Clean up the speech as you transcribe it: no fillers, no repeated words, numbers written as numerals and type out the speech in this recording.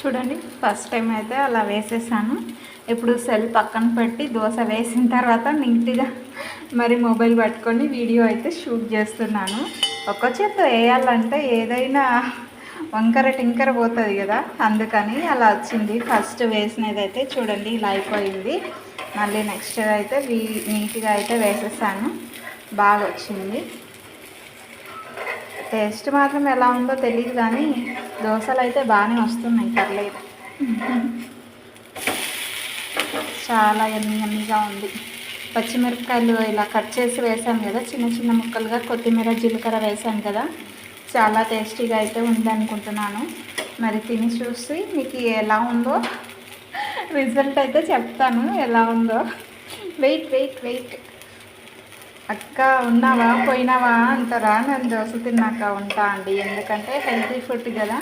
చూడండి first time అయితే అలా వేసేసాను. ఇప్పుడు సెల్ పక్కన పెట్టి దోశ వేసిన తర్వాత నీట్గా మరి మొబైల్ పట్టుకొని వీడియో అయితే షూట్ చేస్తున్నాను. ఒక్క చేత్తో వేయాలంటే ఏదైనా వంకర టింకర పోతుంది కదా, అందుకని అలా వచ్చింది. ఫస్ట్ వేసినది అయితే చూడండి ఇలా అయిపోయింది. మళ్ళీ నెక్స్ట్ అయితే నీట్గా అయితే వేసేసాను, బాగా వచ్చింది. టేస్ట్ మాత్రం ఎలా ఉందో తెలియదు కానీ దోశలు అయితే బాగానే వస్తున్నాయి, పర్లేదు. చాలా ఎమ్మీగా ఉంది. పచ్చిమిరపకాయలు ఇలా కట్ చేసి వేసాను కదా, చిన్న చిన్న ముక్కలుగా కొత్తిమీర జీలకర్ర వేసాను కదా, చాలా టేస్టీగా అయితే ఉంది అనుకుంటున్నాను. మరి తిని చూసి మీకు ఎలా ఉందో రిజల్ట్ అయితే చెప్తాను ఎలా ఉందో. వెయిట్ అక్క ఉన్నావా పోయినావా అంటారా? నేను దోశ తిన్నాక ఉంటా అండి, ఎందుకంటే హెల్తీ ఫుడ్ కదా.